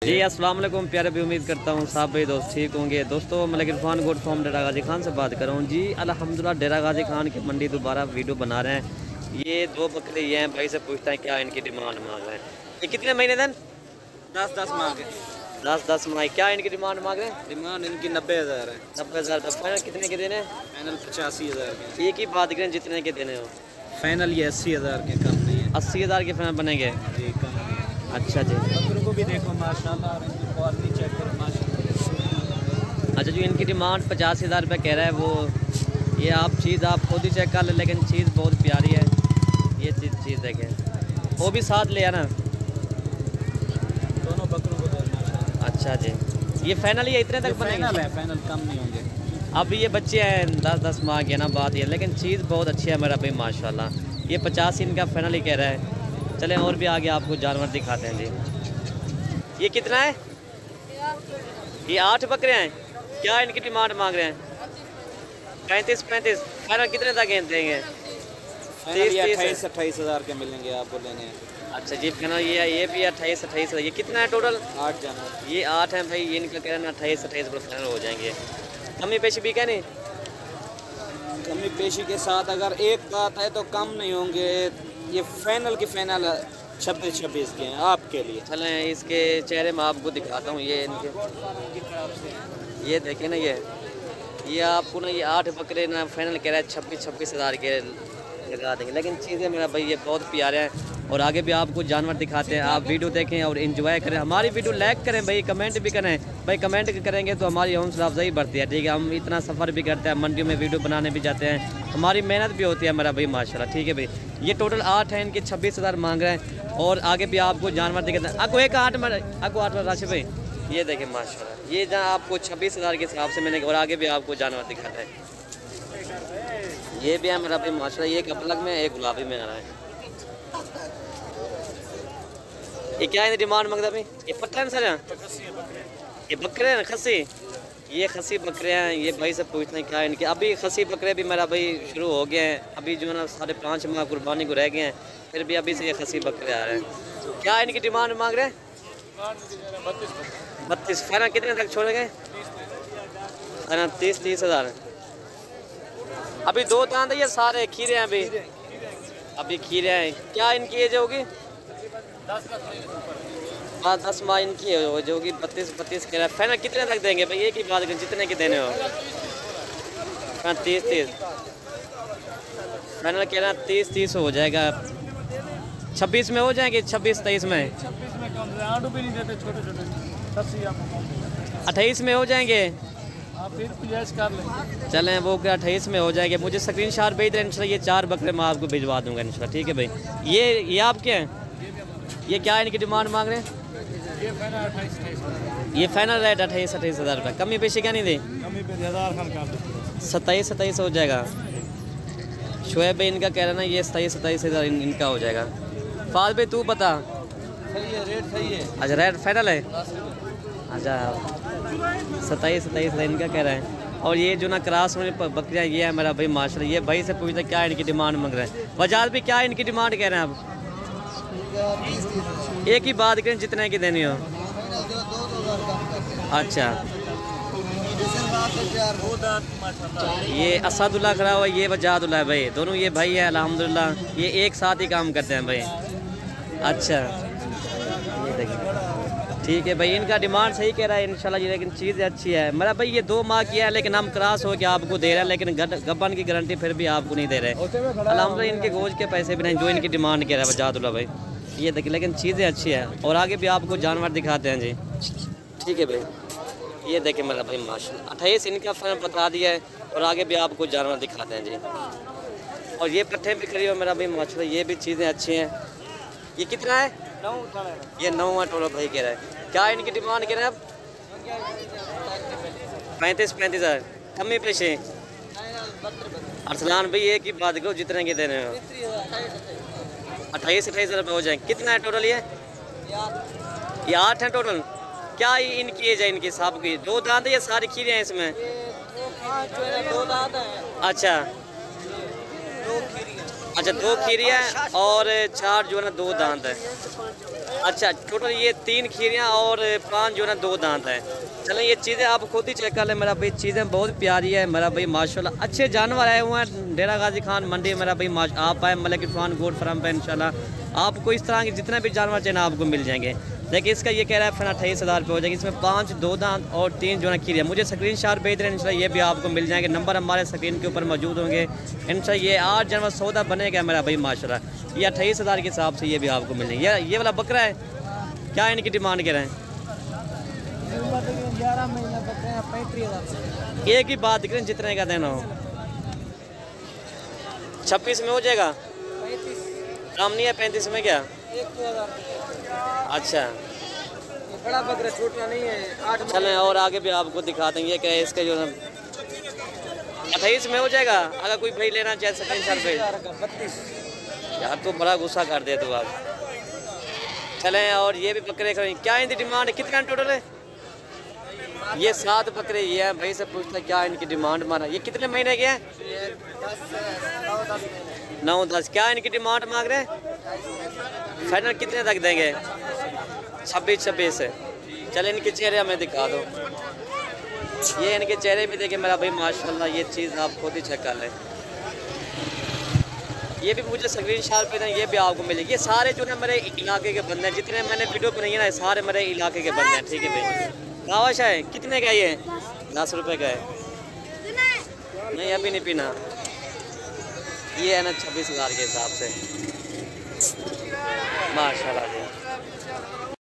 जी अस्सलाम वालेकुम प्यारे भी, उम्मीद करता हूँ साहब भाई दोस्त ठीक होंगे। दोस्तों मैं इरफान गोट फॉर्म डेरा गाजी खान से बात कर रहा हूँ जी। अल्हम्दुलिल्लाह डेरा गाजी खान की मंडी दोबारा वीडियो बना रहे हैं। ये दो बकरे ये हैं, भाई से पूछता है क्या इनकी डिमांड मांग रहे हैं। ये कितने महीने दिन 10 मांगे 10 माह क्या इनकी डिमांड मांग रहे हैं? डिमांड इनकी 90,000 है। 90,000 रुपये। फाइनल कितने के देने? फाइनल 85,000 के। एक ही बात करें जितने के देने हो। फाइनल ये 80,000 के, कम नहीं है। 80,000 के फाइनल बनेंगे जी, कम नहीं है। अच्छा जी। बकरों को भी देखो माशाल्लाह, इनकी क्वालिटी चेक करो माशाल्लाह। अच्छा जी, इनकी डिमांड 85,000 रुपये कह रहा है वो। ये आप चीज़ आप खुद ही चेक कर ले, लेकिन चीज़ बहुत प्यारी है। ये चीज़ देखें, वो भी साथ ले आना दोनों बकरों को दो। अच्छा जी, ये फाइनल ये इतने तक बनेगा? फाइनल है, फाइनल कम नहीं होंगे। अब ये बच्चे हैं 10 माह के ना, बात ये, लेकिन चीज़ बहुत अच्छी है मेरा भाई माशाल्लाह। ये 85 इनका फाइनल ही कह रहा है। चलें और भी आगे आपको जानवर दिखाते हैं जी। ये कितना है? ये 8 बकरे हैं। क्या इनकी डिमांड मांग रहे हैं? 35 फाइनल कितने तक देंगे? 28,000 के मिलेंगे आपको लेने। अच्छा जी, फाइनल ये भी 28 ये कितना है टोटल? 8 जानवर। ये 8 हैं भाई। ये इनका कहना 28 पर फाइनल हो जाएंगे। कमी पेशी भी कहने कमी पेशी के साथ अगर एक बात है तो कम नहीं होंगे। ये फाइनल की फाइनल 26 के हैं आपके लिए। चलें इसके चेहरे में आपको दिखाता हूँ। ये इनके ये देखें ना, ये आपको ना ये 8 बकरे ना फाइनल कह रहा है 26,000 के लगा देंगे। लेकिन चीज़ें मेरा भाई ये बहुत प्यारे हैं। और आगे भी आपको जानवर दिखाते हैं। आप वीडियो देखें और एंजॉय करें। हमारी वीडियो लाइक करें भाई, कमेंट भी करें भाई। कमेंट करेंगे तो हमारी हौसला अफजाई बढ़ती है, ठीक है। हम इतना सफ़र भी करते हैं, मंडियों में वीडियो बनाने भी जाते हैं, हमारी मेहनत भी होती है मेरा भाई माशाल्लाह, ठीक है भाई। ये टोटल 8 हैं, इनके 26,000 मांग रहे हैं। और आगे भी आपको जानवर दिखाते हैं। आपको 8 में राशि भाई ये देखें माशाल्लाह। ये जहाँ आपको 26,000 के हिसाब से मिलेंगे। और आगे भी आपको जानवर दिखाते हैं। ये भी है मेरा भाई माशाल्लाह। ये एक अपलग में, एक गुलाबी में आ रहा है। ये क्या है डिमांड मंगता भाई? ये पट्टा है सर, ये बकरे हैं खसी। ये खसी बकरे हैं। ये भाई से पूछते हैं क्या इनके। अभी खसी बकरे भी मेरा भाई शुरू हो गए हैं। अभी जो है ना 5.5 माह कुर्बानी को रह गए हैं, फिर भी अभी से ये खसी बकरे आ रहे हैं। क्या इनकी डिमांड मांग रहे हैं? 32 फाइनल कितने तक छोड़ेंगे? फाइनल 30,000। अभी 2 दांत ये सारे खीरे हैं अभी खीरे हैं। क्या इनकी एज होगी? 10 माह इनकी हो जोगी। 32 कह रहा है। फाइनल कितने तक देंगे भाई? एक ही बात करें, जितने के देने हो। 30 फाइनल कह रहा है। 30 हो जाएगा। 26 में हो जाएंगे? 26-23 में? 26 में कम आलू भी नहीं देते, छोटे 28 में हो जाएंगे? आप फिर गुंजाइश कर लेंगे। चलें वो क्या 28 में हो जाएंगे। मुझे स्क्रीनशॉट भेज दें इंशाल्लाह। ये 4 बकरे मैं आपको भिजवा दूंगा इंशाल्लाह, ठीक है भाई। ये आपके हैं? ये क्या इनकी डिमांड मांग रहे हैं? ये फाइनल रेट 28,000 रुपये। कमी पेशी क्या नहीं दी? 27 हो जाएगा। शोएब भाई इनका कह रहा है ना, ये 27,000 इनका हो जाएगा। फाज भाई तू बता। सही है, रेट सही है। अच्छा रेट फाइनल है। अच्छा 27,000 इनका कह रहा है। और ये जो ना क्रास वाली बकरियाँ ये है मेरा भाई माशाल्लाह। ये भाई से पूछता क्या इनकी डिमांड मांग रहे हैं। वजाज भी क्या इनकी डिमांड कह रहे हैं आप? एक ही बात करें, जितने की देनी हो। अच्छा ये असदुल्ला खड़ा हुआ, ये वजादुल्ला है भाई। दोनों ये भाई है अल्हम्दुलिल्लाह। ये एक साथ ही काम करते हैं भाई। अच्छा ये देखिए, ठीक है भाई। इनका डिमांड सही कह रहा है इंशाल्लाह जी, लेकिन चीज़ अच्छी है मेरा भाई। ये 2 माह किया है, लेकिन हम क्रॉस हो के आपको दे रहे हैं, लेकिन गब्बन की गारंटी फिर भी आपको नहीं दे रहे अल्हम्दुलिल्लाह। इनके गोश्त के पैसे भी नहीं जो इनकी डिमांड कह रहा है वजादुल्ला भाई। ये देखिए, लेकिन चीज़ें अच्छी है। और आगे भी आपको जानवर दिखाते हैं जी, ठीक है भाई। ये देखिए मेरा भाई माशाल्लाह 28 इनका फाइनल बता दिया है। और आगे भी आपको जानवर दिखाते हैं जी। और ये पट्टे भी खड़ी हो मेरा भाई माशाल्लाह। ये भी चीज़ें अच्छी हैं। ये कितना है? 9 ये 9 टोलो भाई कह रहा है। क्या इनकी डिमांड कह रहे हैं आप? 35,000। कमी पेशे? अरसलान भाई एक ही बात करो, जितने के देने हो। 28,000 रुपये हो जाएंगे। कितना है टोटल? ये 8 है टोटल। क्या इनकी एज है इनकी साहब की? 2 दांत है या सारी खीरे हैं इसमें? 2 दांत हैं। अच्छा अच्छा 2 खीरियाँ और 4 जो है ना 2 दांत है। अच्छा टोटल ये 3 खीरियाँ और 5 जो है ना 2 दांत है। चलें ये चीज़ें आप खुद ही चेक कर लें मेरा भाई, चीज़ें बहुत प्यारी है मेरा भाई माशाल्लाह। अच्छे जानवर आए हुए हैं डेरा गाजी खान मंडी मेरा भाई। आप आए मलिक इरफान गोट फार्म पे इंशाल्लाह आपको इस तरह के जितने भी जानवर चाहिए आपको मिल जाएंगे। देखिए इसका ये कह रहा है 28,000 रुपये हो जाएगी। इसमें 5 2 दांत और 3 जो है खीरिया। मुझे स्क्रीनशॉट भेज रहे हैं इंशाल्लाह ये भी आपको मिल जाएंगे। नंबर हमारे स्क्रीन के ऊपर मौजूद होंगे इंशाल्लाह। ये 8 जनवरी सौदा बनेगा मेरा भाई माशाल्लाह। ये 28,000 के हिसाब से ये भी आपको मिल जाएंगे। ये वाला बकरा है क्या इनकी डिमांड कह रहे हैं? 11 महीना बकरे हैं 35,000। एक ही बात करें जितने का देना हो 26 में हो जाएगा। 35 कम नहीं है 35 में क्या? 1,000। अच्छा ये बड़ा बकरा छोटा नहीं है 8। चलें और आगे भी आपको दिखा देंगे क्या है इसका जो है 28 में हो जाएगा। अगर कोई भाई लेना चाहे स्क्रीनशॉट पे 32। यार तो बड़ा गुस्सा कर दे तो आप। चलें और ये भी बकरे क्या इनकी डिमांड है? कितना टोटल है? ये 7 बकरे ये हैं भाई से पूछता क्या इनकी डिमांड मारा। ये कितने महीने के हैं? 9-10। क्या इनकी डिमांड मांग रहे हैं? फाइनल कितने तक देंगे? 26 है। चले इनके चेहरे हमें दिखा दो। ये इनके चेहरे भी देखे मेरा भाई माशाल्लाह। ये चीज़ आप खुद ही चेक कर लें। ये भी मुझे स्क्रीनशॉट पे दें ये भी आपको मिलेगी। ये सारे जो है मेरे इलाके के बंदे हैं जितने मैंने वीडियो बनाई है ना सारे मेरे इलाके के बंदे हैं। ठीक है भाई कावाश है कितने का ये? 10 रुपये का है। नहीं अभी नहीं पीना। ये है ना 26,000 के हिसाब से माशाल्लाह जी।